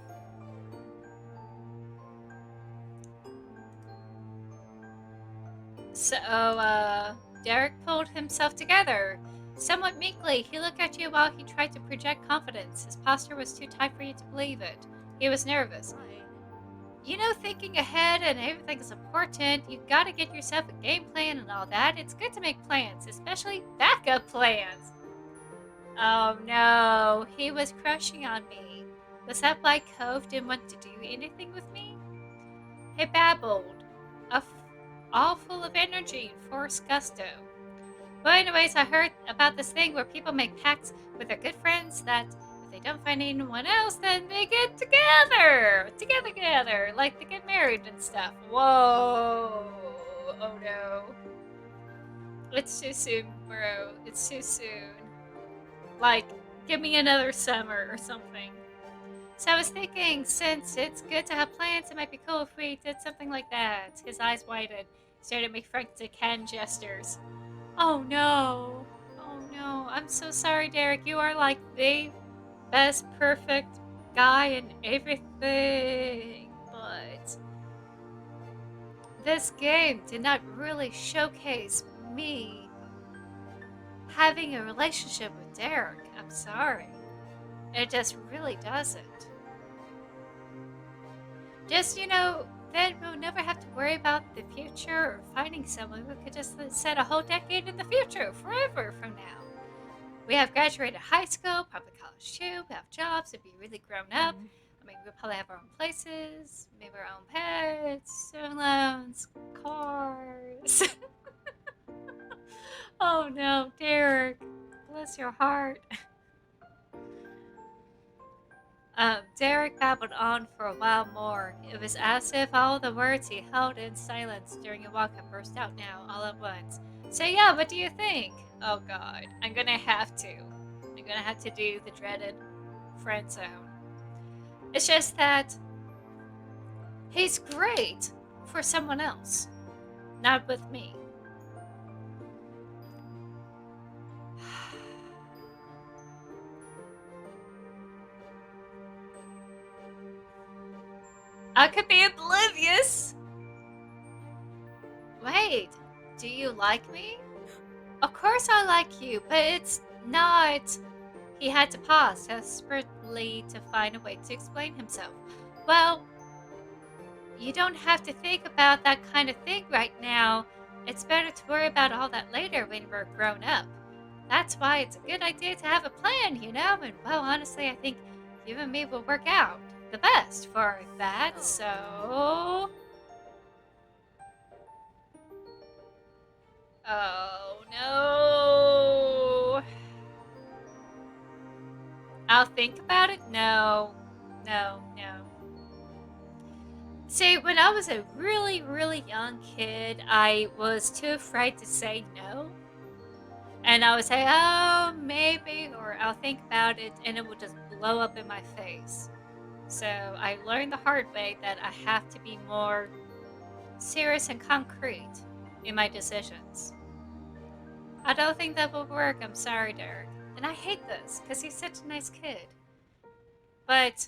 Derek pulled himself together. Somewhat meekly, he looked at you while he tried to project confidence. His posture was too tight for you to believe it. He was nervous. You know, thinking ahead and everything is important. You've got to get yourself a game plan and all that. It's good to make plans, especially backup plans. Oh no, he was crushing on me. Was that why Cove didn't want to do anything with me? He babbled, all full of energy and forced gusto. Well, anyways, I heard about this thing where people make pacts with their good friends that if they don't find anyone else, then they get together, like they get married and stuff. Whoa! Oh no! It's too soon, bro. It's too soon. Like, Give me another summer or something. So I was thinking, since it's good to have plans, it might be cool if we did something like that. His eyes widened, started to make frantic hand gestures. Oh no. Oh no. I'm so sorry, Derek. You are like the best, perfect guy in everything. But this game did not really showcase me having a relationship with Derek. I'm sorry. It just really doesn't. Just, then we'll never have to worry about the future or finding someone. We could just set a whole decade in the future, forever from now. We have graduated high school, probably college too. We have jobs, and be really grown up. I mean, we'll probably have our own places, maybe our own pets, student loans, cars. Oh no, Derek. Bless your heart. Derek babbled on for a while more. It was as if all the words he held in silence during a walk had burst out now, all at once. So yeah, what do you think? Oh god, I'm gonna have to. I'm gonna have to do the dreaded friend zone. It's just that he's great for someone else, not with me. I could be oblivious. Wait, do you like me? Of course I like you, but it's not. He had to pause, desperately to find a way to explain himself. Well, you don't have to think about that kind of thing right now. It's better to worry about all that later when we're grown up. That's why it's a good idea to have a plan, And well, honestly, I think you and me will work out the best for that. So. Oh no. I'll think about it? No. No, no. See, when I was a really, really young kid, I was too afraid to say no. And I would say, oh, maybe, or I'll think about it, and it will just blow up in my face. So I learned the hard way that I have to be more serious and concrete in my decisions. I don't think that will work. I'm sorry, Derek. And I hate this because he's such a nice kid. But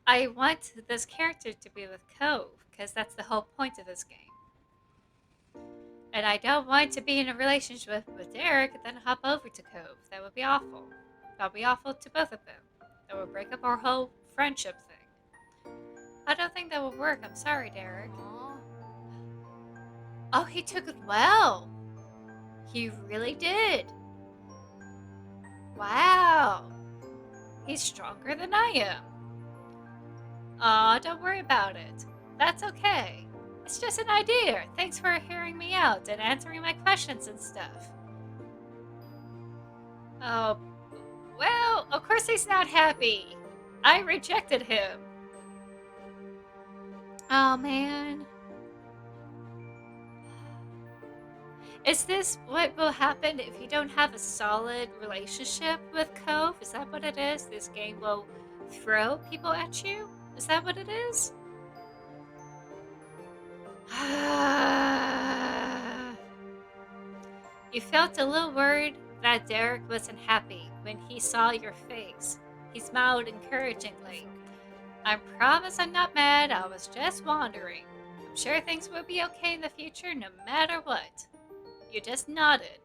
I want this character to be with Cove because that's the whole point of this game. And I don't want to be in a relationship with Derek and then hop over to Cove. That would be awful. That would be awful to both of them. That would break up our whole friendship thing. I don't think that would work. I'm sorry, Derek. Oh, he took it well. He really did. Wow. He's stronger than I am. Aw, don't worry about it. That's okay. It's just an idea. Thanks for hearing me out and answering my questions and stuff. Oh, well, of course he's not happy. I rejected him. Oh, man. Is this what will happen if you don't have a solid relationship with Cove? Is that what it is? This game will throw people at you? Is that what it is? You felt a little worried that Derek wasn't happy when he saw your face. He smiled encouragingly. I promise I'm not mad, I was just wondering. I'm sure things will be okay in the future no matter what. You just nodded.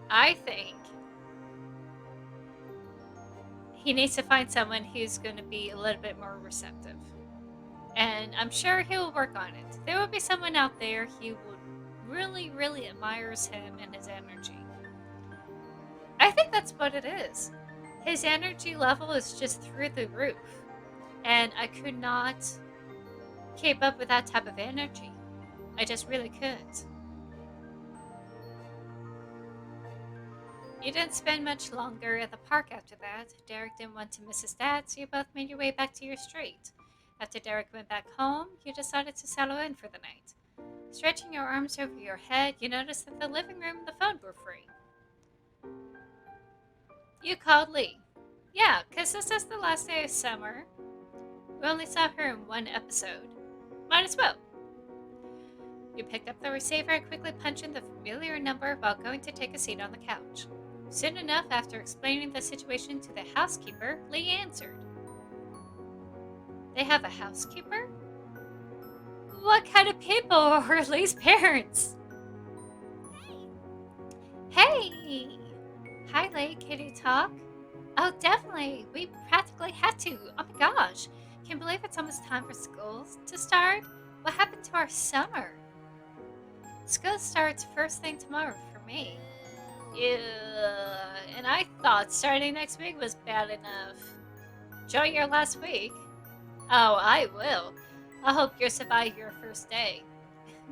I think he needs to find someone who's going to be a little bit more receptive. And I'm sure he'll work on it. There will be someone out there who would really, really admires him and his energy. I think that's what it is. His energy level is just through the roof. And I could not keep up with that type of energy. I just really couldn't. You didn't spend much longer at the park after that. Derek didn't want to miss his dad, so you both made your way back to your street. After Derek went back home, you decided to settle in for the night. Stretching your arms over your head, you noticed that the living room and the phone were free. You called Lee. Yeah, 'cause this is the last day of summer. We only saw her in one episode. Might as well. You picked up the receiver and quickly punched in the familiar number while going to take a seat on the couch. Soon enough, after explaining the situation to the housekeeper, Lee answered. They have a housekeeper? What kind of people are Lee's parents? Hey! Hi, Lee. Can you talk? Oh, definitely. We practically had to. Oh my gosh. Can't believe it's almost time for school to start. What happened to our summer? School starts first thing tomorrow for me. Yeah, and I thought starting next week was bad enough. Enjoy your last week. Oh, I will. I hope you survive your first day.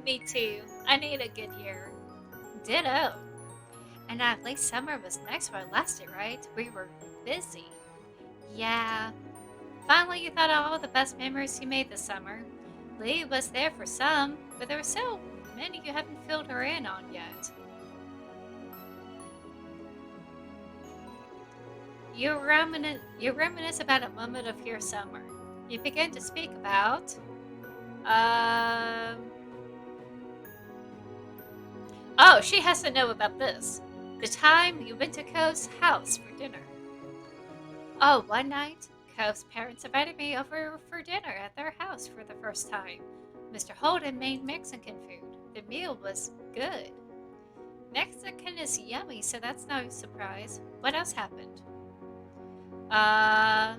Me too. I need a good year. Ditto. And at least summer was nice while it lasted, right? We were busy. Yeah. Finally, you thought of all the best memories you made this summer. Lee was there for some, but there were so many you haven't filled her in on yet. You reminisce about a moment of your summer. You begin to speak about, um, oh, she has to know about this. The time you went to Cove's house for dinner. Oh, one night, Cove's parents invited me over for dinner at their house for the first time. Mr. Holden made Mexican food. The meal was good. Mexican is yummy, so that's no surprise. What else happened? Uh,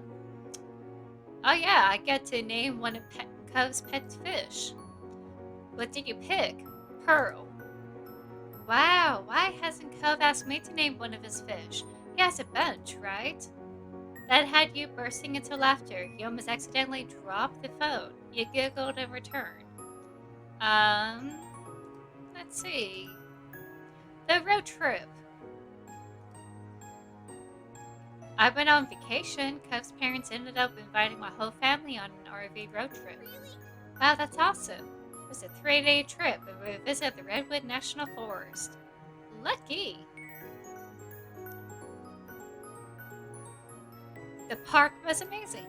oh yeah, I get to name one of Cove's pet fish. What did you pick? Pearl. Wow, why hasn't Cove asked me to name one of his fish? He has a bunch, right? That had you bursting into laughter. You almost accidentally dropped the phone. You giggled in return. Um, let's see. The road trip. I went on vacation. Cove's parents ended up inviting my whole family on an RV road trip. Wow, that's awesome. It was a 3-day trip and we visited the Redwood National Forest. Lucky! The park was amazing.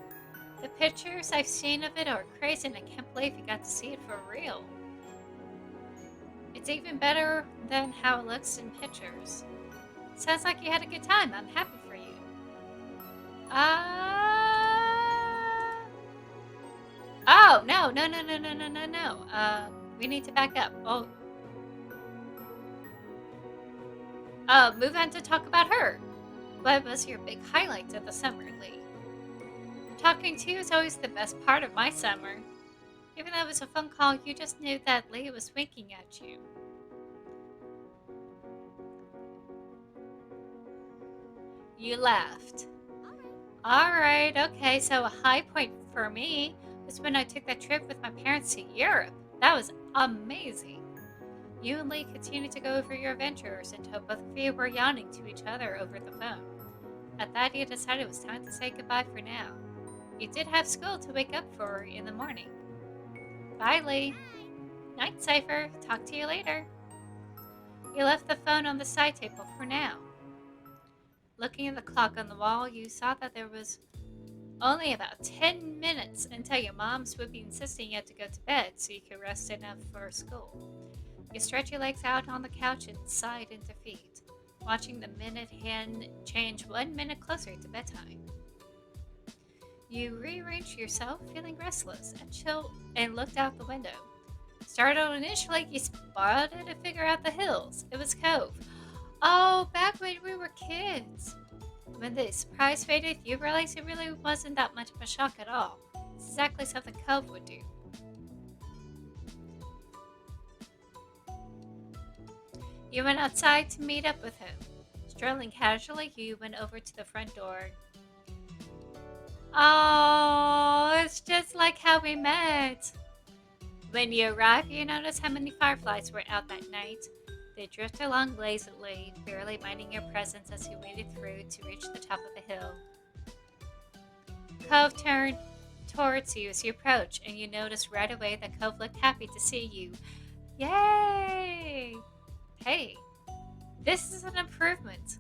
The pictures I've seen of it are crazy and I can't believe you got to see it for real. It's even better than how it looks in pictures. Sounds like you had a good time. I'm happy for you. Oh, no, no, no, no, no, no, no, no. We need to back up. Move on to talk about her. What was your big highlight of the summer, Lee? Talking to you is always the best part of my summer. Even though it was a phone call, you just knew that Lee was winking at you. You laughed. Alright, okay, so a high point for me was when I took that trip with my parents to Europe. That was amazing. You and Lee continued to go over your adventures until both of you were yawning to each other over the phone. At that, you decided it was time to say goodbye for now. You did have school to wake up for in the morning. Bye, Lee. Night, Cypher. Talk to you later. You left the phone on the side table for now. Looking at the clock on the wall, you saw that there was only about 10 minutes until your moms would be insisting you had to go to bed so you could rest enough for school. You stretch your legs out on the couch and sighed in defeat, watching the minute hand change 1 minute closer to bedtime. You rearranged yourself, feeling restless, and looked out the window. Startled initially, you spotted a figure out the hills. It was Cove. Oh, back when we were kids. When the surprise faded, you realized it really wasn't that much of a shock at all. It's exactly something Cove would do. You went outside to meet up with him. Strolling casually, you went over to the front door. Oh, it's just like how we met. When you arrived, you noticed how many fireflies were out that night. They drifted along lazily, barely minding your presence as you waded through to reach the top of the hill. Cove turned towards you as you approached, and you noticed right away that Cove looked happy to see you. Yay! Hey, this is an improvement.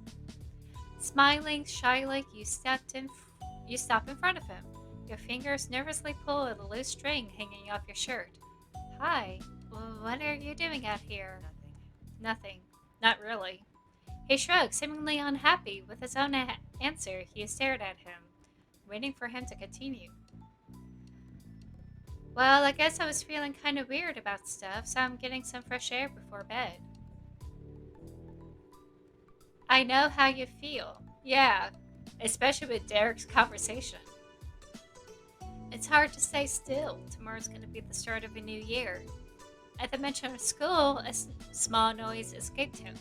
Smiling shyly, you stop in front of him. Your fingers nervously pull at a loose string hanging off your shirt. Hi, what are you doing out here? Nothing. Nothing. Not really. He shrugged, seemingly unhappy with his own answer. He stared at him, waiting for him to continue. Well, I guess I was feeling kind of weird about stuff, so I'm getting some fresh air before bed. I know how you feel. Yeah, especially with Derek's conversation. It's hard to stay still. Tomorrow's going to be the start of a new year. At the mention of school, small noise escaped him.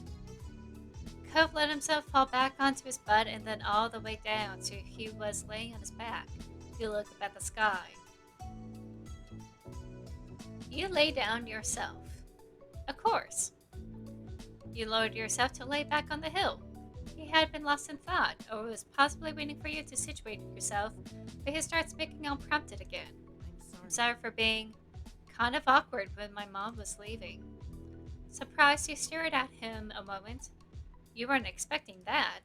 Cove let himself fall back onto his butt and then all the way down so he was laying on his back. He looked up at the sky. You lay down yourself. Of course. You lowered yourself to lay back on the hill. He had been lost in thought, or was possibly waiting for you to situate yourself, but he starts speaking unprompted again. I'm sorry for being kind of awkward when my mom was leaving. Surprised, you stared at him a moment. You weren't expecting that.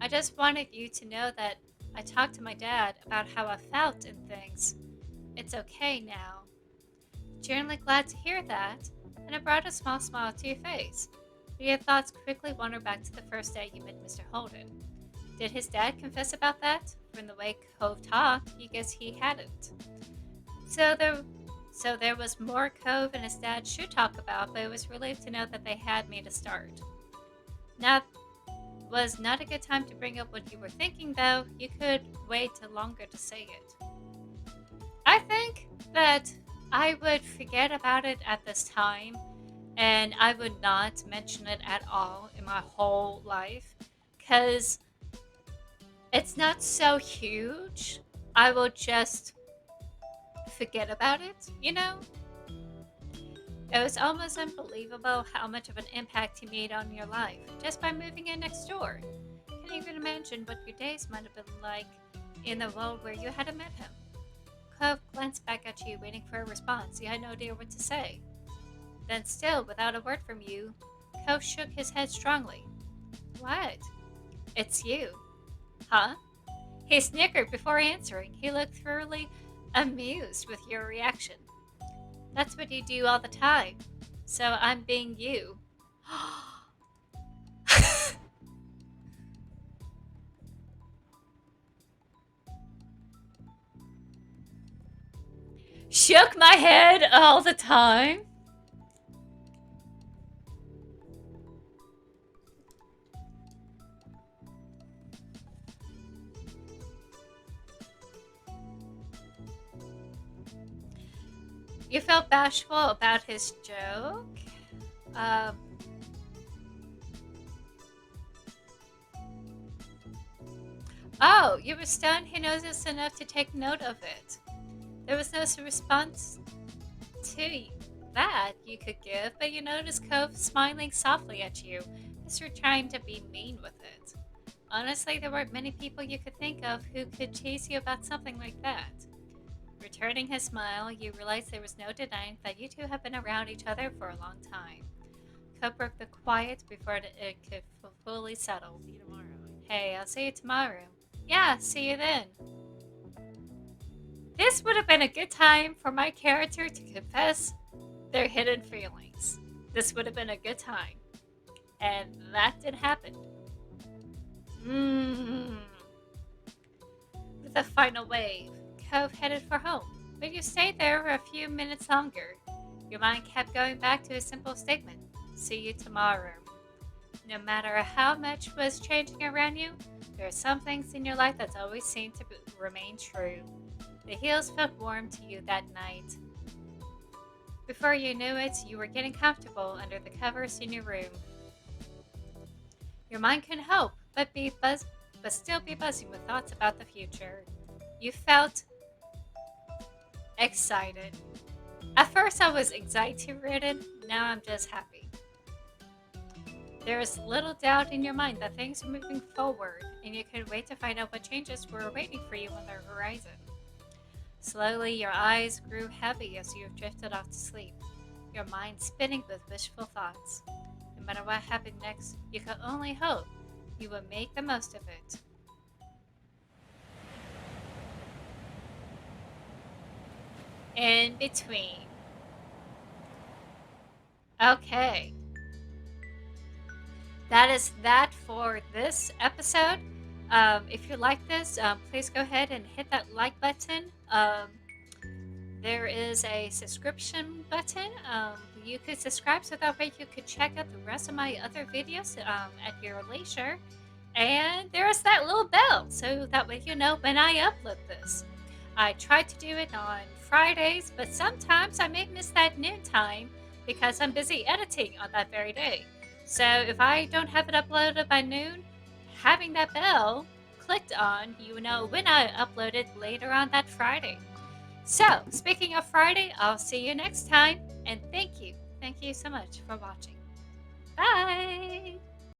I just wanted you to know that I talked to my dad about how I felt and things. It's okay now. Genuinely glad to hear that, and it brought a small smile to your face. But your thoughts quickly wandered back to the first day you met Mr. Holden. Did his dad confess about that? From the way Cove talked, you guess he hadn't. So there was more Cove and his dad should talk about, but it was relieved to know that they had made a start. Now was not a good time to bring up what you were thinking, though. You could wait till longer to say it. I think that I would forget about it at this time, and I would not mention it at all in my whole life, because it's not so huge. I will just forget about it, you know? It was almost unbelievable how much of an impact he made on your life, just by moving in next door. Can't even imagine what your days might have been like in the world where you hadn't met him. Cove glanced back at you, waiting for a response. He had no idea what to say. Then, still without a word from you, Cove shook his head strongly. What? It's you. Huh? He snickered before answering. He looked thoroughly amused with your reaction. That's what you do all the time. So I'm being you. Shook my head all the time. You felt bashful about his joke. Um, oh, you were stunned he noticed enough to take note of it. There was no response to that you could give, but you noticed Cove smiling softly at you as you're trying to be mean with it. Honestly, there weren't many people you could think of who could tease you about something like that. Returning his smile, you realized there was no denying that you two had been around each other for a long time. Cove broke the quiet before it could fully settle. See you tomorrow. Hey, I'll see you tomorrow. Yeah, see you then. This would have been a good time for my character to confess their hidden feelings. This would have been a good time. And that did happen. With a final wave, Cove headed for home, but you stayed there for a few minutes longer. Your mind kept going back to a simple statement: see you tomorrow. No matter how much was changing around you, there are some things in your life that's always seemed to remain true. The heels felt warm to you that night. Before you knew it, you were getting comfortable under the covers in your room. Your mind couldn't help but still be buzzing with thoughts about the future. You felt excited. At first I was anxiety-ridden, now I'm just happy. There is little doubt in your mind that things are moving forward, and you couldn't wait to find out what changes were waiting for you on the horizon. Slowly, your eyes grew heavy as you drifted off to sleep, your mind spinning with wishful thoughts. No matter what happened next, you could only hope You will make the most of it. In between. Okay. That is that for this episode. If you like this, please go ahead and hit that like button. There is a subscription button. You could subscribe so that way you could check out the rest of my other videos at your leisure. And there is that little bell so that way you know when I upload this. I try to do it on Fridays, but sometimes I may miss that noon time because I'm busy editing on that very day. So if I don't have it uploaded by noon, having that bell clicked on, you know when I upload it later on that Friday. So, speaking of Friday, I'll see you next time. And thank you. Thank you so much for watching. Bye.